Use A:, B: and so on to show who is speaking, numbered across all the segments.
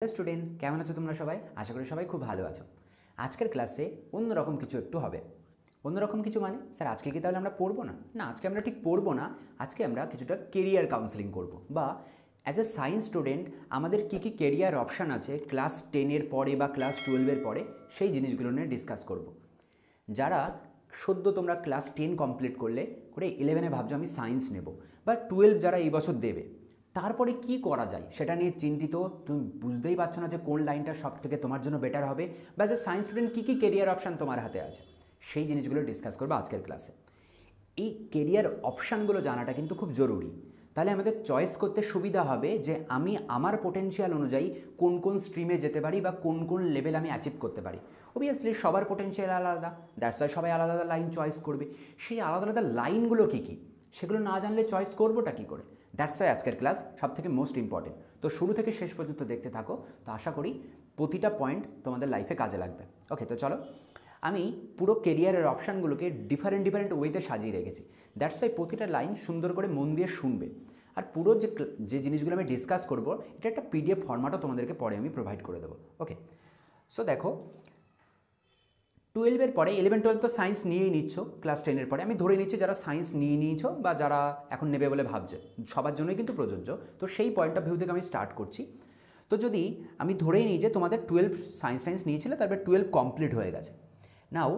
A: Hello student, কেমন আছো তোমরা সবাই? আশা করি সবাই খুব ভালো আছো। আজকের ক্লাসে অন্যরকম কিছু একটু হবে। অন্যরকম কিছু মানে স্যার আজকে কি তাহলে আমরা পড়বো না? না, আজকে আমরা ঠিক পড়বো না। আজকে আমরা কিছুটা কেরিয়ার কাউন্সেলিং করব, বা অ্যাজ এ সায়েন্স স্টুডেন্ট আমাদের কী কী কেরিয়ার অপশান আছে ক্লাস 10-এর পরে বা ক্লাস 12-এর পরে, সেই জিনিসগুলো নিয়ে ডিসকাস করব। যারা সদ্য তোমরা ক্লাস 10 কমপ্লিট করে 11-এ ভাবছো আমি সায়েন্স নেব, বা 12 যারা এই বছর দেবে, তারপরে কি করা যায় সেটা নিয়ে চিন্তিত, তুমি বুঝতেই পারছো না যে কোন লাইনটা সব থেকে তোমার জন্য বেটার হবে, বা যে সায়েন্স স্টুডেন্ট কী কী কেরিয়ার অপশান তোমার হাতে আছে, সেই জিনিসগুলো ডিসকাস করবো আজকের ক্লাসে। এই কেরিয়ার অপশানগুলো জানাটা কিন্তু খুব জরুরি। তাহলে আমাদের চয়েস করতে সুবিধা হবে যে আমি আমার পোটেনশিয়াল অনুযায়ী কোন কোন স্ট্রিমে যেতে পারি বা কোন কোন লেভেল আমি অ্যাচিভ করতে পারি। অবভিয়াসলি সবার পোটেনশিয়াল আলাদা, দ্যাটস ওয়াই সবাই আলাদা আলাদা লাইন চয়েস করবে। সেই আলাদা আলাদা লাইনগুলো কী কী, সেগুলো না জানলে চয়েস করবোটা কী করে? দ্যাটস ওয়াই আজকের ক্লাস সব থেকে মোস্ট ইম্পর্টেন্ট। তো শুরু থেকে শেষ পর্যন্ত দেখতে থাকো, তো আশা করি প্রতিটা পয়েন্ট তোমাদের লাইফে কাজে লাগবে। ওকে, তো চলো, আমি পুরো কেরিয়ারের অপশানগুলোকে ডিফারেন্ট ওয়েতে সাজিয়ে রেখেছি। দ্যাটস ওয়াই প্রতিটা লাইন সুন্দর করে মন দিয়ে শুনবে। আর পুরো যে জিনিসগুলো আমি ডিসকাস করবো, এটা একটা পিডিএফ ফরম্যাটও তোমাদেরকে পরে আমি প্রোভাইড করে দেবো। ওকে, সো দেখো, 12-এর পরে 11-12 তো সায়েন্স নিয়েই নিচ্ছ, ক্লাস 10-এর পরে আমি ধরে নিচ্ছি যারা সায়েন্স নিয়ে নিয়েছো বা যারা এখন নেবে বলে ভাবছে, সবার জন্যই কিন্তু প্রযোজ্য। তো সেই পয়েন্ট অফ ভিউ থেকে আমি স্টার্ট করছি। তো যদি আমি ধরেই নিই যে তোমাদের 12 সায়েন্স নিয়েছিলে, তারপরে 12 কমপ্লিট হয়ে গেছে। নাও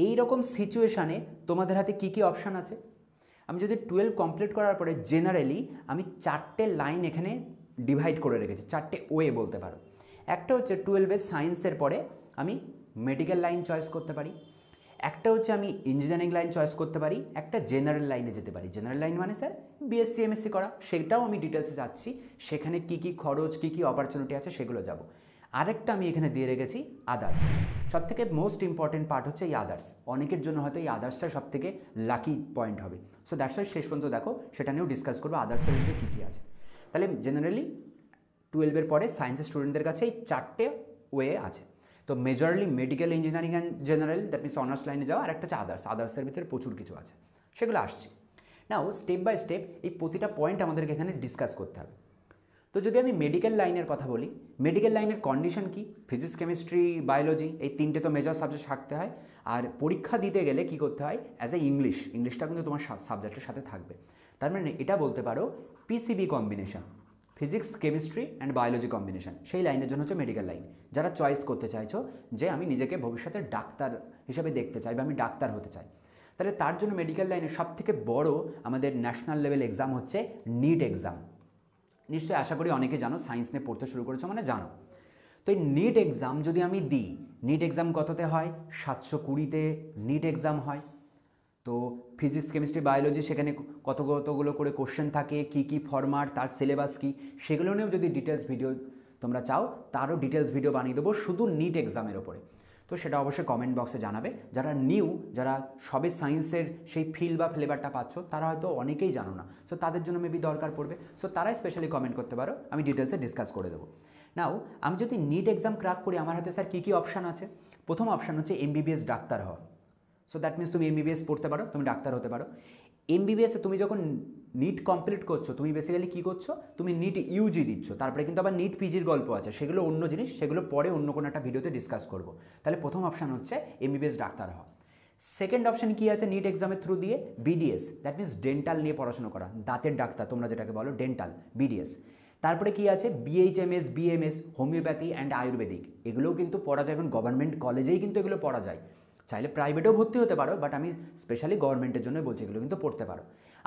A: এই রকম সিচুয়েশানে তোমাদের হাতে কী কী অপশান আছে? আমি যদি 12 কমপ্লিট করার পরে জেনারেলি আমি 4টে লাইন এখানে ডিভাইড করে রেখেছি, 4টে ওয়ে বলতে পারো। একটা হচ্ছে 12-এর সায়েন্সের পরে আমি মেডিকেল লাইন চয়েস করতে পারি, একটা হচ্ছে আমি ইঞ্জিনিয়ারিং লাইন চয়েস করতে পারি, একটা জেনারেল লাইনে যেতে পারি। জেনারেল লাইন মানে স্যার বিএসসি এমএসসি করা, সেটাও আমি ডিটেলসে যাচ্ছি, সেখানে কী কী খরচ কী কী অপরচুনিটি আছে সেগুলো যাব। আরেকটা আমি এখানে দিয়ে রেখেছি আদার্স। সবথেকে মোস্ট ইম্পর্টেন্ট পার্ট হচ্ছে এই আদার্স। অনেকের জন্য হয়তো এই আদার্সটা সবথেকে লাকি পয়েন্ট হবে। সো দ্যাটস ওয়াই শেষ পর্যন্ত দেখো, সেটা নিয়েও ডিসকাস করবো আদার্সের ভিতরে কী কী আছে। তাহলে জেনারেলি 12-এর পরে সায়েন্সের স্টুডেন্টদের কাছে এই 4টে ওয়ে আছে। তো majorly medical, engineering and general, that means honours লাইনে যাওয়া, আর একটা হচ্ছে আদার্স। আদার্সের ভিতরে প্রচুর কিছু আছে, সেগুলো আসছে। নাও স্টেপ বাই স্টেপ এই প্রতিটা পয়েন্ট আমাদেরকে এখানে ডিসকাস করতে হবে। তো যদি আমি মেডিকেল লাইনের কথা বলি, মেডিকেল লাইনের কন্ডিশন কি? ফিজিক্স, কেমিস্ট্রি, বায়োলজি, এই 3টে তো মেজর সাবজেক্ট থাকতে হয়। আর পরীক্ষা দিতে গেলে কি করতে হয়? অ্যাজ এ ইংলিশটা কিন্তু তোমার সাবজেক্টের সাথে থাকবে। তার মানে এটা বলতে পারো PCB combination, physics, chemistry and biology combination, সেই লাইনের জন্য হচ্ছে মেডিকেল লাইন। যারা চয়েস করতে চাইছো যে আমি নিজেকে ভবিষ্যতে ডাক্তার হিসেবে দেখতে চাই বা আমি ডাক্তার হতে চাই, তাহলে তার জন্য মেডিকেল লাইনের সবথেকে বড় আমাদের ন্যাশনাল লেভেল এক্সাম হচ্ছে নিট এক্সাম। নিশ্চয়ই আশা করি অনেকে জানো, সায়েন্স নিয়ে পড়তে শুরু করেছো মানে জানো। তো এই নিট এক্সাম যদি আমি দিই, নিট এক্সাম কততে হয়? 720-তে নিট এক্সাম হয়। তো ফিজিক্স, কেমিস্ট্রি, বায়োলজি সেখানে কতগুলো করে কোশ্চেন থাকে, কি কি ফরম্যাট, তার সিলেবাস কী, সেগুলো নিয়েও যদি ডিটেলস ভিডিও তোমরা চাও, তারও ডিটেলস ভিডিও বানিয়ে দেবো শুধু নিট এক্সামের ওপরে। তো সেটা অবশ্যই কমেন্ট বক্সে জানাবে। যারা নিউ, যারা সবে সায়েন্সের সেই ফিল বা ফ্লেভারটা পাচ্ছ, তারা হয়তো অনেকেই জানো না, সো তাদের জন্য মেবি দরকার পড়বে। সো তারাই স্পেশালি কমেন্ট করতে পারো, আমি ডিটেলসে ডিসকাস করে দেবো। নাও আমি যদি নিট এক্সাম ক্র্যাক করি, আমার হাতে স্যার কী কী অপশান আছে? প্রথম অপশান হচ্ছে এমবিবিএস ডাক্তার হওয়া। সো দ্যাট মিনস তুমি এমবিবিএস পড়তে পারো, তুমি ডাক্তার হতে পারো। এমবিবিএসে তুমি যখন নিট কমপ্লিট করছো, তুমি বেসিক্যালি কী করছো? তুমি নিট ইউজি দিচ্ছ, তারপরে কিন্তু আবার নিট পিজির গল্প আছে, সেগুলো অন্য জিনিস, সেগুলো পরে অন্য কোনো একটা ভিডিওতে ডিসকাস করবো। তাহলে প্রথম অপশান হচ্ছে এমবিবিএস ডাক্তার হওয়া। সেকেন্ড অপশান কী আছে নিট এক্সামের থ্রু দিয়ে? বিডিএস, দ্যাট মিনস ডেন্টাল নিয়ে পড়াশোনা করা, দাঁতের ডাক্তার তোমরা যেটাকে বলো, ডেন্টাল, বিডিএস। তারপরে কি আছে? BHMS, BMS, homeopathy and Ayurvedic, এগুলোও কিন্তু পড়া যায়, এবং গভর্নমেন্ট কলেজেই কিন্তু এগুলো পড়া যায়। চাইলে প্রাইভেটেও ভর্তি হতে পারো, বাট আমি স্পেশালি গভর্নমেন্টের জন্য বলছি, এগুলো কিন্তু পড়তে পারো।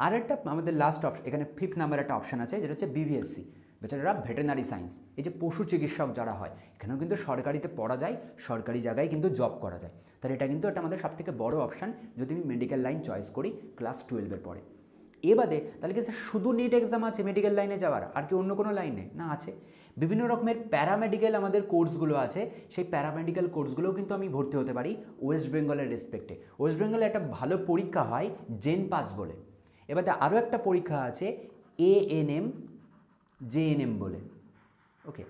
A: আর একটা আমাদের লাস্ট অপশন, এখানে 5th নাম্বার একটা অপশান আছে, যেটা হচ্ছে বিভিএসসি, বেচারা ভেটেরিনারি সায়েন্স, এই যে পশু চিকিৎসক যারা হয়, এখানেও কিন্তু সরকারিতে পড়া যায়, সরকারি জায়গায় কিন্তু জব করা যায়। তাহলে এটা কিন্তু একটা আমাদের সবথেকে বড় অপশান যদি আমি মেডিকেল লাইন চয়েস করি ক্লাস 12-এর পরে। এবারে তাহলে কি স্যার শুধু নিট এক্সাম আছে মেডিকেল লাইনে যাওয়ার, আর কি অন্য কোনো লাইন নেই? না, আছে। বিভিন্ন রকমের প্যারামেডিক্যাল আমাদের কোর্সগুলো আছে, সেই প্যারামেডিক্যাল কোর্সগুলোও কিন্তু আমি ভর্তি হতে পারি ওয়েস্ট বেঙ্গলের রেসপেক্টে। ওয়েস্ট বেঙ্গলে একটা ভালো পরীক্ষা হয় জেন পাস বলে। এবারে আরও একটা পরীক্ষা আছে এএনএম জেএনএম বলে। ওকে,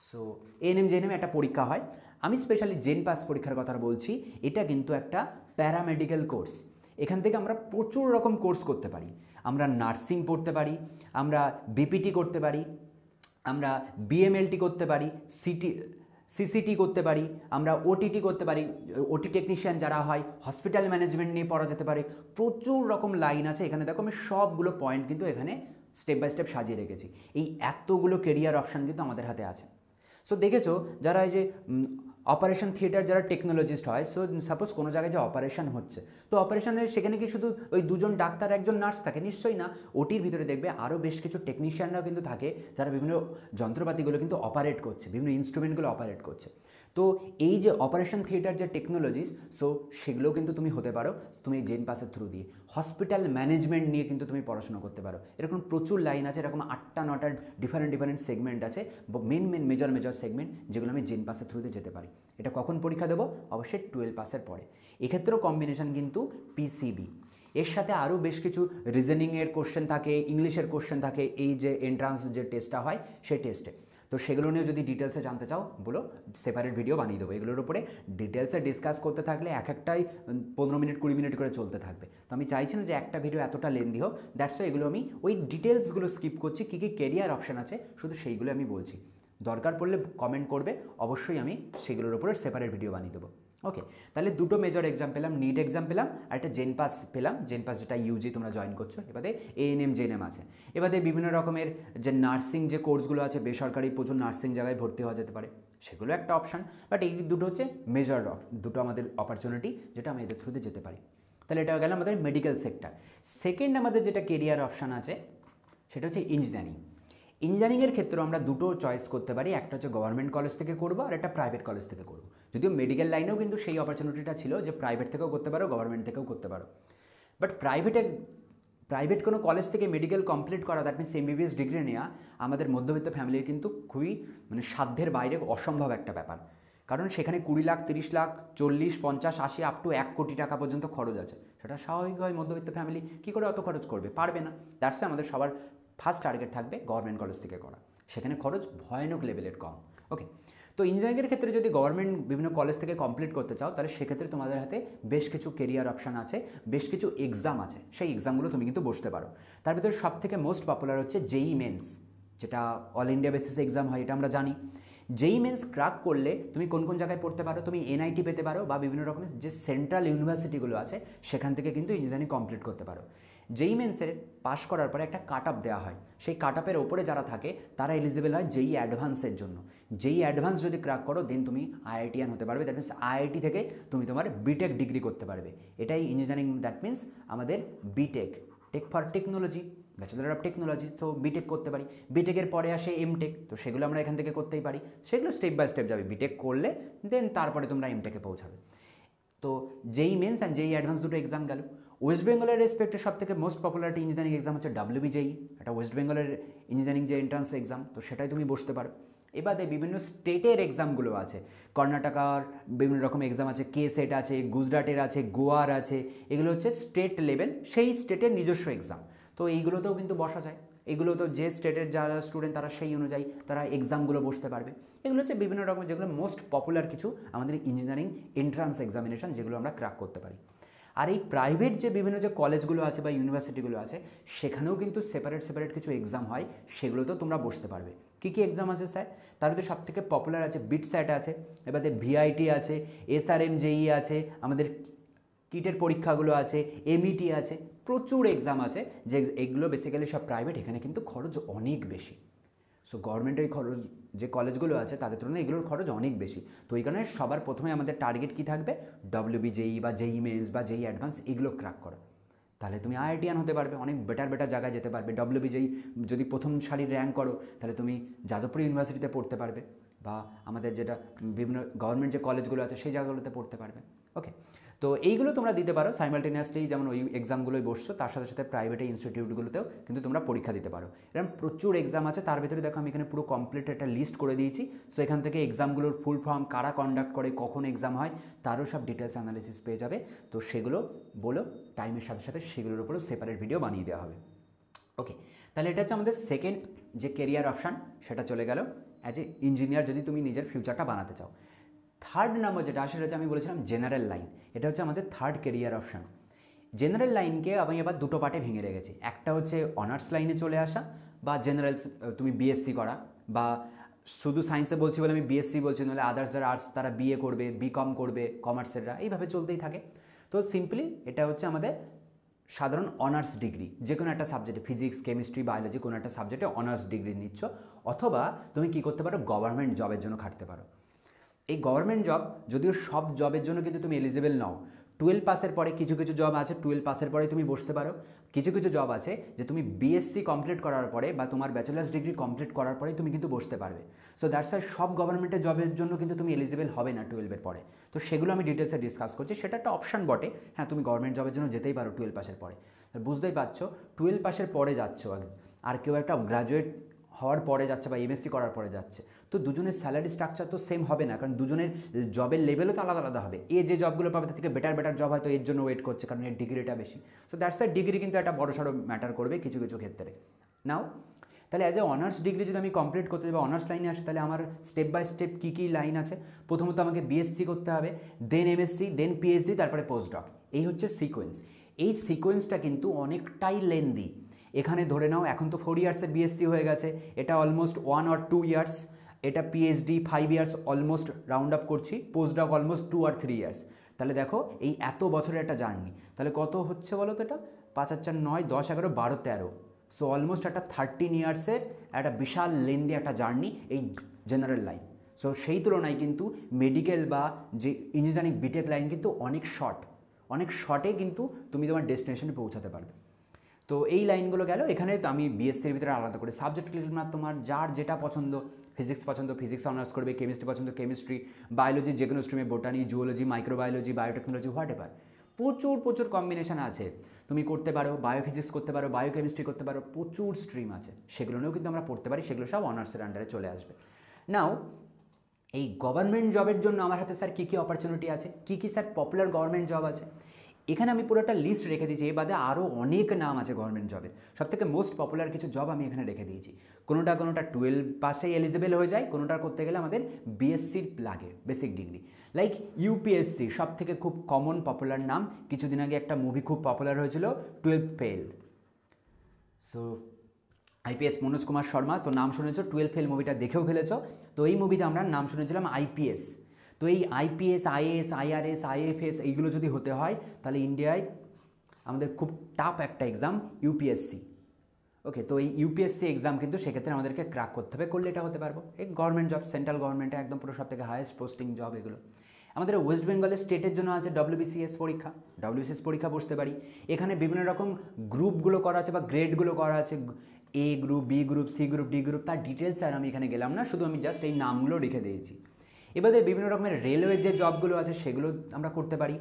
A: সো এএনএম জেএনএম একটা পরীক্ষা হয়, আমি স্পেশালি জেন পাস পরীক্ষার কথা বলছি। এটা কিন্তু একটা প্যারামেডিক্যাল কোর্স। এখান থেকে আমরা প্রচুর রকম কোর্স করতে পারি। আমরা নার্সিং পড়তে পারি, আমরা বিপিটি করতে পারি, আমরা বিএমএলটি করতে পারি, সিসিটি করতে পারি, আমরা ওটিটি করতে পারি, ওটি টেকনিশিয়ান যারা হয়, হসপিটাল ম্যানেজমেন্ট নিয়ে পড়া যেতে পারে। প্রচুর রকম লাইন আছে এখানে। দেখো আমি সবগুলো পয়েন্ট কিন্তু এখানে স্টেপ বাই স্টেপ সাজিয়ে রেখেছি। এই এতগুলো কেরিয়ার অপশান কিন্তু আমাদের হাতে আছে। সো দেখেছো যারা এই যে অপারেশন থিয়েটার যারা টেকনোলজিস্ট হয়, সো সাপোজ কোনো জায়গায় যে অপারেশন হচ্ছে, তো অপারেশনের সেখানে কি শুধু ওই দুজন ডাক্তার একজন নার্স থাকে? নিশ্চয়ই না। ওটির ভিতরে দেখবে আরও বেশ কিছু টেকনিশিয়ানরাও কিন্তু থাকে যারা বিভিন্ন যন্ত্রপাতিগুলো কিন্তু অপারেট করছে, বিভিন্ন ইনস্ট্রুমেন্টগুলো অপারেট করছে। তো এই যে অপারেশন থিয়েটার যে টেকনোলজিস, সো সেগুলো কিন্তু তুমি হতে পারো তুমি জেন পাসের থ্রু দিয়ে। হসপিটাল ম্যানেজমেন্ট নিয়ে কিন্তু তুমি পড়াশোনা করতে পারো। এরকম প্রচুর লাইন আছে, এরকম 8টা 9টা ডিফারেন্ট সেগমেন্ট আছে, মেন মেজর সেগমেন্ট, যেগুলো আমি জেন পাসের থ্রুতে যেতে পারি। এটা কখন পরীক্ষা দেবো? অবশ্যই 12 পাসের পরে। এক্ষেত্রেও কম্বিনেশন কিন্তু পিসিবি। এর সাথে আরও বেশ কিছু রিজনিংয়ের কোশ্চেন থাকে, ইংলিশের কোশ্চেন থাকে, এই যে এন্ট্রান্স যে টেস্টটা হয় সেই টেস্টে। তো সেগুলো নিয়ে যদি ডিটেলসে জানতে চাও বলো, সেপারেট ভিডিও বানিয়ে দেবো। এগুলোর উপরে ডিটেলসে ডিসকাস করতে থাকলে একটাই 15 মিনিট 20 মিনিট করে চলতে থাকবে। তো আমি চাইছি না যে একটা ভিডিও এতটা লেন্দি হোক, দ্যাটস ওয়াই এগুলো আমি ওই ডিটেলসগুলো স্কিপ করছি। কী কী কেরিয়ার অপশান আছে শুধু সেইগুলো আমি বলছি। দরকার পড়লে কমেন্ট করবে, অবশ্যই আমি সেগুলোর উপরে সেপারেট ভিডিও বানিয়ে দেবো। ওকে, তাহলে দুটো মেজর এক্সাম পেলাম, নিট এক্সাম পেলাম, আর একটা জেন পাস পেলাম। জেন পাস যেটা ইউজি তোমরা জয়েন করছো। এবারে এএনএম জেএনএম আছে। এবারে বিভিন্ন রকমের যে নার্সিং যে কোর্সগুলো আছে, বেসরকারি প্রচুর নার্সিং জায়গায় ভর্তি হওয়া যেতে পারে, সেগুলো একটা অপশান। বাট এই দুটো হচ্ছে মেজর দুটো আমাদের অপরচুনিটি, যেটা আমি এদের থ্রুতে যেতে পারি। তাহলে এটা গেল আমাদের মেডিকেল সেক্টর। সেকেন্ড আমাদের যেটা কেরিয়ার অপশান আছে সেটা হচ্ছে ইঞ্জিনিয়ারিং। ইঞ্জিনিয়ারিংয়ের ক্ষেত্রেও আমরা দুটো চয়েস করতে পারি, একটা হচ্ছে গভর্নমেন্ট কলেজ থেকে করবো, আর একটা প্রাইভেট কলেজ থেকে করবো। যদিও মেডিকেল লাইনেও কিন্তু সেই অপরচুনিটিটা ছিল যে প্রাইভেট থেকেও করতে পারো, গভর্নমেন্ট থেকেও করতে পারো। বাট প্রাইভেট কোনো কলেজ থেকে মেডিকেল কমপ্লিট করা, দ্যাট মিনস এমবিবিএস ডিগ্রি নেওয়া, আমাদের মধ্যবিত্ত ফ্যামিলির কিন্তু খুবই সাধ্যের বাইরে, অসম্ভব একটা ব্যাপার। কারণ সেখানে 20 লাখ 30 লাখ 40 50 80 আপ টু 1 কোটি টাকা পর্যন্ত খরচ আছে। সেটা স্বাভাবিকভাবে মধ্যবিত্ত ফ্যামিলি কী করে অত খরচ করবে? পারবে না। দ্যাটস আমাদের সবার ফার্স্ট টার্গেট থাকবে গভর্নমেন্ট কলেজ থেকে করা। সেখানে খরচ ভয়ানক লেভেলের কম। ওকে, তো ইঞ্জিনিয়ারিংয়ের ক্ষেত্রে যদি গভর্নমেন্ট বিভিন্ন কলেজ থেকে কমপ্লিট করতে চাও, তাহলে সেক্ষেত্রে তোমাদের হাতে বেশ কিছু কেরিয়ার অপশান আছে, বেশ কিছু এক্সাম আছে। সেই এক্সামগুলো তুমি কিন্তু বসতে পারো। তার ভিতরে সবথেকে মোস্ট পপুলার হচ্ছে জেই মেন্স, যেটা অল ইন্ডিয়া বেসিসে এক্সাম হয়, এটা আমরা জানি। জেই মেন্স ক্র্যাক করলে তুমি কোন কোন জায়গায় পড়তে পারো? তুমি এনআইটি পেতে পারো, বা বিভিন্ন রকমের যে সেন্ট্রাল ইউনিভার্সিটিগুলো আছে সেখান থেকে কিন্তু ইঞ্জিনিয়ারিং কমপ্লিট করতে পারো। জেই মেন্সের পাশ করার পরে একটা কাট অফ দেওয়া হয়, সেই কাট অফের ওপরে যারা থাকে তারা এলিজিবল হয় জেই অ্যাডভান্সের জন্য। জেই অ্যাডভান্স যদি ক্র্যাক করো, দেন তুমি আইআইটিয়ান হতে পারবে। দ্যাট মিনস আইআইটি থেকে তুমি তোমার বিটেক ডিগ্রি করতে পারবে। এটাই ইঞ্জিনিয়ারিং, দ্যাট মিনস আমাদের BTech, tech for technology, bachelor of technology. তো বিটেক করতে পারি। বিটেকের পরে আসে এমটেক, তো সেগুলো আমরা এখান থেকে করতেই পারি। সেগুলো স্টেপ বাই স্টেপ যাবে, বিটেক করলে দেন তারপরে তোমরা এমটেকে পৌঁছাবে। তো জেই মেন্স অ্যান্ড জেই অ্যাডভান্স দুটো এক্সাম গেল। ওয়েস্ট বেঙ্গলের রেসপেক্টে সবথেকে মোস্ট পপুলারিটি ইঞ্জিনিয়ারিং এক্সাম হচ্ছে WBJEE, এটা ওয়েস্ট বেঙ্গলের ইঞ্জিনিয়ারিং যে এন্ট্রান্স এক্সাম, তো সেটাই তুমি বসতে পারো। এবারে বিভিন্ন স্টেটের এক্সামগুলো আছে, কর্ণাটকার বিভিন্ন রকম এক্সাম আছে, সেট আছে, গুজরাটের আছে, গোয়ার আছে। এগুলো হচ্ছে স্টেট লেভেল, সেই স্টেটের নিজস্ব এক্সাম। তো এইগুলোতেও কিন্তু বসা যায়। এগুলো তো যে স্টেটের যারা স্টুডেন্ট তারা সেই অনুযায়ী তারা এক্সামগুলো বসতে পারবে। এগুলো হচ্ছে বিভিন্ন রকম যেগুলো মোস্ট পপুলার কিছু আমাদের ইঞ্জিনিয়ারিং এন্ট্রান্স এক্সামিনেশন, যেগুলো আমরা ক্র্যাক করতে পারি। আর এই প্রাইভেট যে বিভিন্ন যে কলেজগুলো আছে বা ইউনিভার্সিটিগুলো আছে, সেখানেও কিন্তু সেপারেট কিছু এক্সাম হয়, সেগুলোতেও তোমরা বসতে পারবে। কী কী এক্সাম আছে স্যার? তার ভিতরে সবথেকে পপুলার আছে বিটস্যাট আছে, এবারে ভিআইটি আছে, SRM-JEE আছে, আমাদের কিটের পরীক্ষাগুলো আছে, MET আছে, প্রচুর এক্সাম আছে। যে এগুলো বেসিক্যালি সব প্রাইভেট, এখানে কিন্তু খরচ অনেক বেশি। সো গভর্নমেন্টের খরচ যে কলেজগুলো আছে তাদের তুলনায় এগুলোর খরচ অনেক বেশি। তো এই কারণে সবার প্রথমে আমাদের টার্গেট কী থাকবে? WBJEE বা জেই মেন্স বা জেই অ্যাডভান্স এগুলো ক্র্যাক করা। তাহলে তুমি আইআইটিয়ান হতে পারবে, অনেক বেটার জায়গায় যেতে পারবে। WBJEE যদি প্রথম সারির র্যাঙ্ক করো, তাহলে তুমি যাদবপুর ইউনিভার্সিটিতে পড়তে পারবে, বা আমাদের যেটা বিভিন্ন গভর্নমেন্ট যে কলেজগুলো আছে সেই জায়গাগুলোতে পড়তে পারবে। ওকে, তো এইগুলো তোমরা দিতে পারো সাইমালটেনিয়াসলি, যেমন ওই এক্সামগুলোই বসছো, তার সাথে সাথে প্রাইভেট ইনস্টিটিউটগুলোতেও কিন্তু তোমরা পরীক্ষা দিতে পারো। এরকম প্রচুর এক্সাম আছে। তার ভিতরে দেখো আমি এখানে পুরো কমপ্লিট একটা লিস্ট করে দিয়েছি। সো এখান থেকে এক্সামগুলোর ফুল ফর্ম, কারা কন্ডাক্ট করে, কখন এক্সাম হয়, তারও সব ডিটেলস অ্যানালিসিস পেয়ে যাবে। তো সেগুলো বলো, টাইমের সাথে সাথে সেগুলোর উপরেও সেপারেট ভিডিও বানিয়ে দেওয়া হবে। ওকে, তাহলে এটা হচ্ছে আমাদের সেকেন্ড যে কেরিয়ার অপশান, সেটা চলে গেল অ্যাজ এ ইঞ্জিনিয়ার যদি তুমি নিজের ফিউচারটা বানাতে চাও। থার্ড নাম্বার যেটা আসে, হচ্ছে আমি বলেছিলাম জেনারেল লাইন। এটা হচ্ছে আমাদের থার্ড কেরিয়ার অপশান। জেনারেল লাইনকে আমি এবার দুটো পার্টে ভেঙে রেখেছি। একটা হচ্ছে অনার্স লাইনে চলে আসা বা জেনারেল তুমি বিএসসি করা, বা শুধু সায়েন্সে বলছি বলে আমি বিএসসি বলছি, নাহলে আদার্স যারা আর্টস তারা বিএ করবে, বিকম করবে, কমার্সেররা, এইভাবে চলতেই থাকে। তো সিম্পলি এটা হচ্ছে আমাদের সাধারণ অনার্স ডিগ্রি, যে কোনো একটা সাবজেক্টে, ফিজিক্স, কেমিস্ট্রি, বায়োলজি, কোনো একটা সাবজেক্টে অনার্স ডিগ্রি নিচ্ছ। অথবা তুমি কী করতে পারো, গভর্নমেন্ট জবের জন্য খাটতে পারো। এই গভর্নমেন্ট জব, যদিও সব জবের জন্য কিন্তু তুমি এলিজিবল নাও। 12 পাসের পরে কিছু কিছু জব আছে 12 পাসের পরে তুমি বসতে পারো। কিছু কিছু জব আছে যে তুমি বিএসসি কমপ্লিট করার পরে বা তোমার ব্যাচেলার্স ডিগ্রি কমপ্লিট করার পরেই তুমি কিন্তু বসতে পারবে। সো দ্যাটস ওয়াই সব গভর্নমেন্টের জবের জন্য কিন্তু তুমি এলিজিবল হবে না 12-এর পরে। তো সেগুলো আমি ডিটেলসে ডিসকাস করছি। সেটা একটা অপশান বটে, হ্যাঁ তুমি গভর্নমেন্ট জবের জন্য যেতেই পারো 12 পাসের পরে। বুঝতেই পারছো 12 পাসের পরে যাচ্ছ, আর কেউ একটা গ্রাজুয়েট হওয়ার পরে যাচ্ছে বা এমএসসি করার পরে যাচ্ছে, তো দুজনের স্যালারি স্ট্রাকচার তো সেম হবে না, কারণ দুজনের জবের লেভেলও তো আলাদা আলাদা হবে। এ যে জবগুলো পাবে তার থেকে বেটার জব হয়তো এর জন্য ওয়েট করছে, কারণ এর ডিগ্রিটা বেশি। সো দ্যাটস দ্য ডিগ্রি কিন্তু একটা বড়সড় ম্যাটার করবে কিছু কিছু ক্ষেত্রে। নাও তাহলে অ্যাজ এ অনার্স ডিগ্রি যদি আমি কমপ্লিট করতে যাবো, অনার্স লাইনে আসে, তাহলে আমার স্টেপ বাই স্টেপ কী কী লাইন আছে। প্রথমত আমাকে বিএসসি করতে হবে, দেন এমএসসি, দেন পিএইচডি, তারপরে পোস্ট ডক। এই হচ্ছে সিকোয়েন্স। এই সিকোয়েন্সটা কিন্তু অনেকটাই লেন্দি। এখানে ধরে নাও এখন তো 4 ইয়ার্সের বিএসসি হয়ে গেছে, এটা অলমোস্ট 1 or 2 ইয়ার্স, এটা PhD 5 years almost round up করছি, post doc almost 2 or 3 years. তাহলে দেখো এই এত বছরের একটা জার্নি, তাহলে কত হচ্ছে বলো তো, এটা 5 আর 4 9 10 11 12 13, সো অলমোস্ট একটা 13 ইয়ার্সের একটা বিশাল লেন্দি একটা জার্নি এই জেনারেল লাইন। সো সেই তুলনায় কিন্তু মেডিকেল বা যে ইঞ্জিনিয়ারিং বিটেক লাইন কিন্তু অনেক শর্টে কিন্তু তুমি তোমার ডেস্টিনেশনে পৌঁছাতে পারবে। তো এই লাইনগুলো গেল। এখানে তো আমি বিএসসির ভিতরে আলাদা করে সাবজেক্ট লিখলাম না, তোমার যার যেটা পছন্দ, ফিজিক্স পছন্দ ফিজিক্স অনার্স করবে, কেমিস্ট্রি পছন্দ কেমিস্ট্রি, বায়োলজি যে কোনো স্ট্রিমে, botany, zoology, microbiology, biotechnology, whatever, প্রচুর কম্বিনেশন আছে। তুমি করতে পারো বায়োফিজিক্স করতে পারো, বায়োকেমিস্ট্রি করতে পারো, প্রচুর স্ট্রিম আছে, সেগুলো নিয়েও কিন্তু আমরা পড়তে পারি, সেগুলো সব অনার্সের আন্ডারে চলে আসবে। নাও এই গভর্নমেন্ট জবের জন্য আমার হাতে স্যার কী কী অপরচুনিটি আছে, কী কী স্যার পপুলার গভর্নমেন্ট জব আছে, এখানে আমি পুরো একটা লিস্ট রেখে দিয়েছি। এর বাদে আরও অনেক নাম আছে গভর্নমেন্ট জবের, সবথেকে মোস্ট পপুলার কিছু জব আমি এখানে রেখে দিয়েছি। কোনোটা 12 পাসেই এলিজিবল হয়ে যায়, কোনোটা করতে গেলে আমাদের বিএসসির লাগে, বেসিক ডিগ্রি। লাইক ইউপিএসসি সবথেকে খুব কমন পপুলার নাম, কিছুদিন আগে একটা মুভি খুব পপুলার হয়েছিল 12 fail. So IPS Manoj Kumar Sharma, তো নাম শুনেছো, 12 ফেল মুভিটা দেখেও ফেলেছো। তো এই মুভিতে আমরা নাম শুনেছিলাম আইপিএস। তো এই আইপিএস, আইএএস, আইআরএস, আইএফএস এইগুলো যদি হতে হয়, তাহলে ইন্ডিয়ায় আমাদের খুব টাফ একটা এক্সাম ইউপিএসসি। ওকে, তো এই ইউপিএসসি এক্সাম কিন্তু সেক্ষেত্রে আমাদেরকে ক্র্যাক করতে হবে, করলে এটা হতে পারবো। এই গভর্নমেন্ট জব, সেন্ট্রাল গভর্নমেন্টে একদম পুরো সব থেকে হায়েস্ট পোস্টিং জব এগুলো। আমাদের ওয়েস্ট বেঙ্গলের স্টেটের জন্য আছে ডব্লিউবিসিএস পরীক্ষা বসতে পারি। এখানে বিভিন্ন রকম গ্রুপগুলো করা আছে বা গ্রেডগুলো করা আছে, A group, B group, C group, D group, তার ডিটেলস আর আমি এখানে গেলাম না, শুধু আমি জাস্ট এই নামগুলো রেখে দিয়েছি। এবারে বিভিন্ন রকমের রেলওয়ের যে জবগুলো আছে সেগুলো আমরা করতে পারি।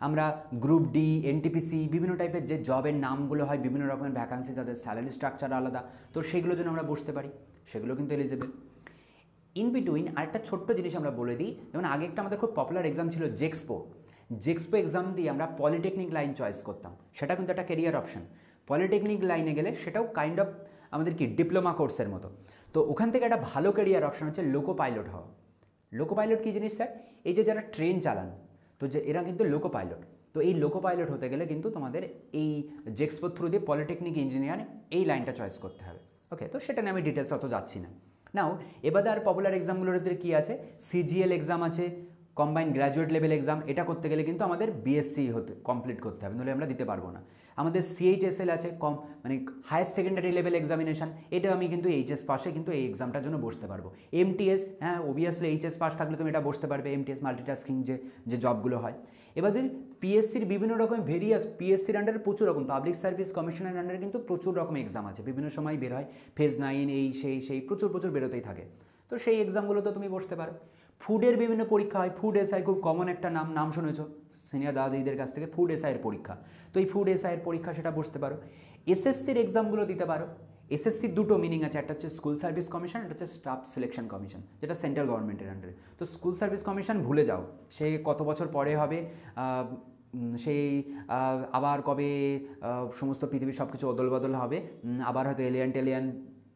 A: আমরা গ্রুপ ডি, এনটিপিসি, বিভিন্ন টাইপের যে জবের নামগুলো হয়, বিভিন্ন রকমের ভ্যাকান্সি, তাদের স্যালারি স্ট্রাকচার আলাদা, তো সেগুলোর জন্য আমরা বসতে পারি, সেগুলো কিন্তু এলিজিবল। ইন বিটুইন আরেকটা ছোট্ট জিনিস আমরা বলে দিই, যেমন আগে একটা আমাদের খুব পপুলার এক্সাম ছিল জেক্সপো এক্সাম দিয়ে আমরা পলিটেকনিক লাইন চয়েস করতাম, সেটা কিন্তু একটা কেরিয়ার অপশন। পলিটেকনিক লাইনে গেলে সেটাও কাইন্ড অফ আমাদের কি ডিপ্লোমা কোর্সের মতো। তো ওখান থেকে একটা ভালো কেরিয়ার অপশন হচ্ছে লোকো পাইলট হওয়া। লোকো পাইলট কী জিনিস স্যার? এই যে যারা ট্রেন চালান, তো যে এরা কিন্তু লোকো পাইলট। তো এই লোকো পাইলট হতে গেলে কিন্তু তোমাদের এই জেক্সপো থ্রু দিয়ে পলিটেকনিক ইঞ্জিনিয়ার এই লাইনটা চয়েস করতে হবে। ওকে, তো সেটা নিয়ে আমি ডিটেলস অত যাচ্ছি না। নাও এবারে আর পপুলার এক্সামগুলোর ভিতরে কী আছে, সিজিএল এক্সাম আছে, কম্বাইন্ড গ্র্যাজুয়েট লেভেল এক্সাম। এটা করতে গেলে কিন্তু আমাদের বিএসসি কমপ্লিট করতে হবে, নাহলে আমরা দিতে পারবো না। আমাদের সিএইচএসএল আছে, মানে হায়ার সেকেন্ডারি লেভেল এক্সামিনেশান, এটা আমি কিন্তু এইচএস পাসে কিন্তু এই এক্সামটার জন্য বসতে পারবো। এমটিএস, হ্যাঁ অবভিয়াসলি এইচএস পাস থাকলে তুমি এটা বসতে পারবে, এমটিএস মাল্টিটাস্কিং যে জবগুলো হয়। এবারে পিএসসির বিভিন্ন রকম ভেরিয়াস, পিএসসির আন্ডারে প্রচুর রকম, পাবলিক সার্ভিস কমিশনের আন্ডারে কিন্তু প্রচুর রকম এক্সাম আছে, বিভিন্ন সময় বের হয়, ফেজ 9 এই সেই প্রচুর বেরোতেই থাকে। তো সেই এক্সামগুলো তো তুমি বসতে পারো। ফুডের বিভিন্ন পরীক্ষা হয়, ফুড এসআই খুব কমন একটা নাম শুনেছো সিনিয়র দাদাদিদের কাছ থেকে, ফুড এসআইয়ের পরীক্ষা। তো এই ফুড এসআইয়ের পরীক্ষা সেটা বসতে পারো। এসএসসির এক্সামগুলো দিতে পারো। এসএসসির দুটো মিনিং আছে, একটা হচ্ছে স্কুল সার্ভিস কমিশন, একটা হচ্ছে স্টাফ সিলেকশন কমিশন, যেটা সেন্ট্রাল গভর্নমেন্টের আন্ডারে। তো স্কুল সার্ভিস কমিশন ভুলে যাও, সে কত বছর পরে হবে, সেই আবার কবে সমস্ত পৃথিবীর সব কিছু অদল বদল হবে, আবার হয়তো এলিয়ান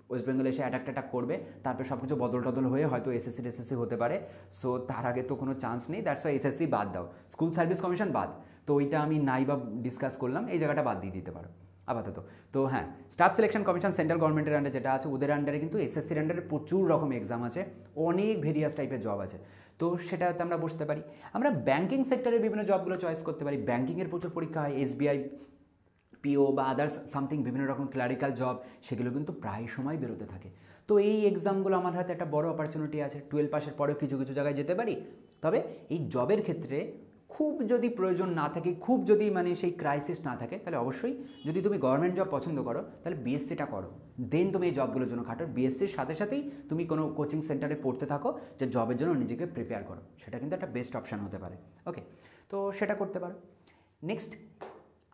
A: ওয়েস্ট বেঙ্গলে এসে অ্যাটাক করবে, তারপরে সব কিছু বদল হয়ে হয়তো এসএসসি হতে পারে। সো তার আগে তো কোনো চান্স নেই, দ্যাটস ওয়াই এসএসসি বাদ দাও, স্কুল সার্ভিস কমিশন বাদ। তো ওইটা আমি নাই বা ডিসকাস করলাম, এই জায়গাটা বাদ দিয়ে দিতে পারো। আপাতত। তো হ্যাঁ, স্টাফ সিলেকশন কমিশন সেন্ট্রাল গভর্নমেন্টের আন্ডারে যেটা আছে, ওদের আন্ডারে কিন্তু এসএসসির আন্ডারে প্রচুর রকম এক্সাম আছে, অনেক ভেরিয়াস টাইপের জব আছে। তো সেটাতে আমরা বসতে পারি। আমরা ব্যাঙ্কিং সেক্টরের বিভিন্ন জবগুলো চয়েস করতে পারি। ব্যাঙ্কিংয়ের প্রচুর পরীক্ষা হয়, এসবিআই, পিও বা আদার্স সামথিং বিভিন্ন রকম ক্লারিক্যাল জব, সেগুলো কিন্তু প্রায় সময় বেরোতে থাকে। তো এই এক্সামগুলো আমার হাতে একটা বড় অপরচুনিটি আছে। 12 পাসের পরেও কিছু কিছু জায়গায় যেতে পারি। তবে এই জবের ক্ষেত্রে খুব যদি প্রয়োজন না থাকে, খুব যদি মানে সেই ক্রাইসিস না থাকে, তাহলে অবশ্যই যদি তুমি গভর্নমেন্ট জব পছন্দ করো তাহলে বিএসসিটা করো, দেন তুমি এই জবগুলোর জন্য খাটো। বিএসসির সাথে সাথেই তুমি কোনো কোচিং সেন্টারে পড়তে থাকো, যে জবের জন্য নিজেকে প্রিপেয়ার করো, সেটা কিন্তু একটা বেস্ট অপশান হতে পারে। ওকে, তো সেটা করতে পারো। নেক্সট,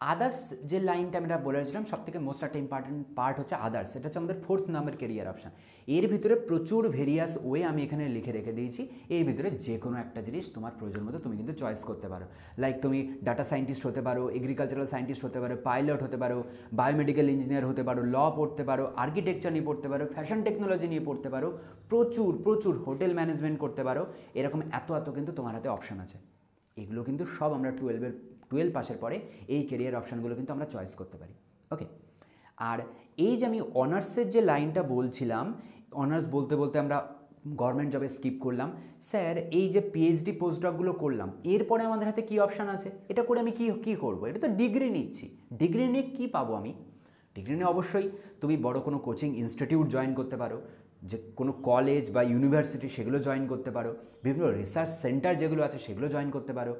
A: আদার্স যে লাইনটা আমরা বলেছিলাম, সব থেকে মোস্ট একটা ইম্পর্টেন্ট পার্ট হচ্ছে আদার্স। এটা হচ্ছে আমাদের 4th নাম্বার কেরিয়ার অপশান। এর ভিতরে প্রচুর ভেরিয়াস ওয়ে আমি এখানে লিখে রেখে দিয়েছি। এর ভিতরে যে কোনো একটা জিনিস তোমার প্রয়োজন মতো তুমি কিন্তু চয়েস করতে পারো। লাইক তুমি ডাটা সায়েন্টিস্ট হতে পারো, এগ্রিকালচারাল সায়েন্টিস্ট হতে পারো, পাইলট হতে পারো, বায়োমেডিক্যাল ইঞ্জিনিয়ার হতে পারো, ল পড়তে পারো, আর্কিটেকচার নিয়ে পড়তে পারো, ফ্যাশন টেকনোলজি নিয়ে পড়তে পারো, প্রচুর প্রচুর হোটেল ম্যানেজমেন্ট করতে পারো। এরকম এত কিন্তু তোমার হাতে অপশান আছে। এগুলো কিন্তু সব আমরা 12 পাসের পরে এই কেরিয়ার অপশানগুলো কিন্তু আমরা চয়েস করতে পারি। ওকে, আর এই যে আমি অনার্সের যে লাইনটা বলছিলাম, অনার্স বলতে বলতে আমরা গভর্নমেন্ট জবে স্কিপ করলাম। স্যার, এই যে পিএইচডি পোস্টডকগুলো করলাম, এরপরে আমাদের হাতে কী অপশান আছে? এটা করে আমি কী করবো? এটা তো ডিগ্রি নিচ্ছি, ডিগ্রি নিয়ে কী পাবো আমি? ডিগ্রি নিয়ে অবশ্যই তুমি বড় কোনো কোচিং ইনস্টিটিউট জয়েন করতে পারো, যে কোনো কলেজ বা ইউনিভার্সিটি সেগুলো জয়েন করতে পারো, বিভিন্ন রিসার্চ সেন্টার যেগুলো আছে সেগুলো জয়েন করতে পারো।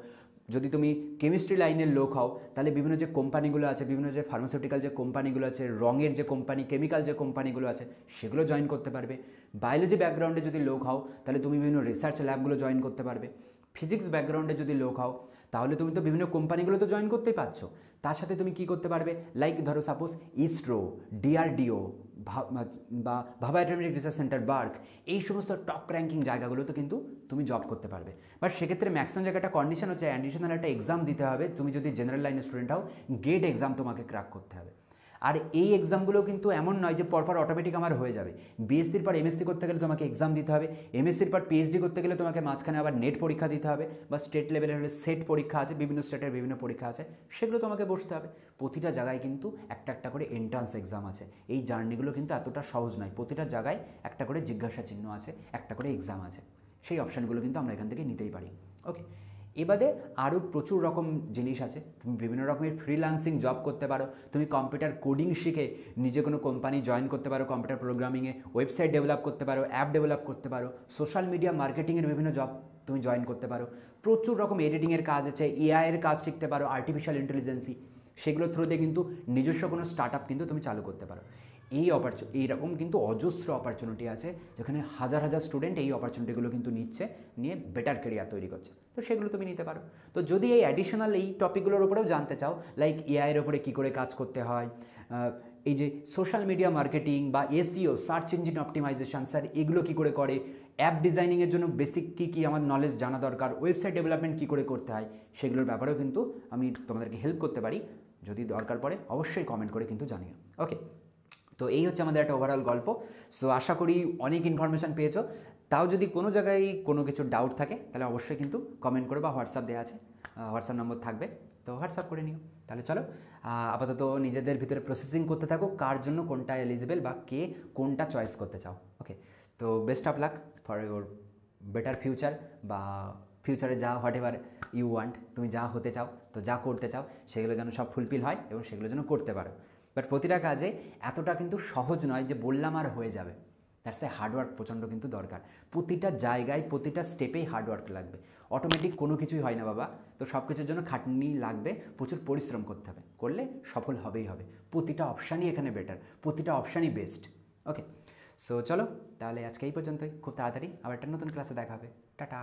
A: যদি তুমি কেমিস্ট্রি লাইনের লোক হও, তাহলে বিভিন্ন যে কোম্পানিগুলো আছে, বিভিন্ন যে ফার্মাসিউটিক্যাল যে কোম্পানিগুলো আছে, রঙের যে কোম্পানি, কেমিক্যাল যে কোম্পানিগুলো আছে, সেগুলো জয়েন করতে পারবে। বায়োলজি ব্যাকগ্রাউন্ডে যদি লোক হও, তাহলে তুমি বিভিন্ন রিসার্চ ল্যাবগুলো জয়েন করতে পারবে। ফিজিক্স ব্যাকগ্রাউন্ডে যদি লোক হও, তাহলে তুমি তো বিভিন্ন কোম্পানিগুলো তো জয়েন করতেই পারছো। তার সাথে তুমি কি করতে পারবে? লাইক ধরো সাপোজ ইসরো, ডিআরডিও বা ভাবা অ্যাটমিক রিসার্চ সেন্টার, বার্ক, এই সমস্ত টপ র্যাঙ্কিং জায়গাগুলোতে কিন্তু তুমি জব করতে পারবে। বাট সেক্ষেত্রে ম্যাক্সিমাম জায়গায় একটা কন্ডিশন হচ্ছে অ্যাডিশনাল একটা এক্সাম দিতে হবে। তুমি যদি জেনারেল লাইনের স্টুডেন্ট হও, গেট এক্সাম তোমাকে ক্র্যাক করতে হবে। আর এই এক্সামগুলো কিন্তু এমন নয় যে পরপর অটোমেটিক আমার হয়ে যাবে। বিএসসির পর এমএসসি করতে গেলে তোমাকে এক্সাম দিতে হবে, এমএসসির পর পিএইচডি করতে গেলে তোমাকে মাঝখানে আবার নেট পরীক্ষা দিতে হবে, বা স্টেট লেভেলের হলে সেট পরীক্ষা আছে, বিভিন্ন স্টেটের বিভিন্ন পরীক্ষা আছে, সেগুলো তোমাকে বসতে হবে। প্রতিটা জায়গায় কিন্তু একটা করে এন্ট্রান্স এক্সাম আছে। এই জার্নিগুলো কিন্তু এতটা সহজ নয়। প্রতিটা জায়গায় একটা করে জিজ্ঞাসা চিহ্ন আছে, একটা করে এক্সাম আছে। সেই অপশানগুলো কিন্তু আমরা এখান থেকে নিতেই পারি। ওকে, এবারে আরও প্রচুর রকম জিনিস আছে। তুমি বিভিন্ন রকমের ফ্রিল্যান্সিং জব করতে পারো। তুমি কম্পিউটার কোডিং শিখে নিজে কোনো কোম্পানি জয়েন করতে পারো, কম্পিউটার প্রোগ্রামিংয়ে ওয়েবসাইট ডেভেলপ করতে পারো, অ্যাপ ডেভেলপ করতে পারো, সোশ্যাল মিডিয়া মার্কেটিংয়ের বিভিন্ন জব তুমি জয়েন করতে পারো। প্রচুর রকম এডিটিংয়ের কাজ আছে, এআইয়ের কাজ শিখতে পারো, আর্টিফিশিয়াল ইন্টেলিজেন্সি, সেগুলোর থ্রুতে কিন্তু নিজস্ব কোনো স্টার্ট আপ কিন্তু তুমি চালু করতে পারো। এইরকম কিন্তু অজস্র অপরচুনিটি আছে, যেখানে হাজার হাজার স্টুডেন্ট এই অপরচুনিটিগুলো কিন্তু নিয়ে বেটার কেরিয়ার তৈরি করছে। তো সেগুলো তুমি নিতে পারো। তো যদি এই অ্যাডিশনাল এই টপিকগুলোর উপরেও জানতে চাও, লাইক এআইয়ের ওপরে কী করে কাজ করতে হয়, এই যে সোশ্যাল মিডিয়া মার্কেটিং বা SEO, search engine optimization, sir এগুলো কী করে করে, অ্যাপ ডিজাইনিংয়ের জন্য বেসিক কী আমার নলেজ জানা দরকার, ওয়েবসাইট ডেভেলপমেন্ট কী করে করতে হয়, সেগুলোর ব্যাপারেও কিন্তু আমি তোমাদেরকে হেল্প করতে পারি। যদি দরকার পড়ে অবশ্যই কমেন্ট করে কিন্তু জানিও। ওকে, তো এই হচ্ছে আমাদের একটা ওভারঅল গল্প। সো আশা করি অনেক ইনফরমেশান পেয়েছো। তাও যদি কোনো জায়গায় কোনো কিছু ডাউট থাকে, তাহলে অবশ্যই কিন্তু কমেন্ট করে, বা হোয়াটসঅ্যাপ দেওয়া আছে, হোয়াটসঅ্যাপ নম্বর থাকবে, তো হোয়াটসঅ্যাপ করে নিও। তাহলে চলো আপাতত নিজেদের ভিতরে প্রসেসিং করতে থাকো, কার জন্য কোনটা এলিজিবল বা কে কোনটা চয়েস করতে চাও। ওকে, তো best of luck for your better future, বা ফিউচারে যা হোয়াট এভার ইউ ওয়ান্ট, তুমি যা হতে চাও, তো যা করতে চাও, সেগুলো যেন সব ফুলফিল হয় এবং সেগুলো যেন করতে পারো। বাট প্রতিটা কাজে এতটা কিন্তু সহজ নয় যে বললাম আর হয়ে যাবে। দ্যাটস এ হার্ডওয়ার্ক প্রচণ্ড কিন্তু দরকার। প্রতিটা জায়গায় প্রতিটা স্টেপেই হার্ডওয়ার্ক লাগবে। অটোমেটিক কোনো কিছুই হয় না বাবা। তো সব কিছুর জন্য খাটনি লাগবে, প্রচুর পরিশ্রম করতে হবে, করলে সফল হবেই হবে। প্রতিটা অপশানই এখানে বেটার, প্রতিটা অপশানই বেস্ট। ওকে, সো চলো তাহলে আজকে এই পর্যন্তই। খুব তাড়াতাড়ি আবার একটা নতুন ক্লাসে দেখা হবে। টাটা।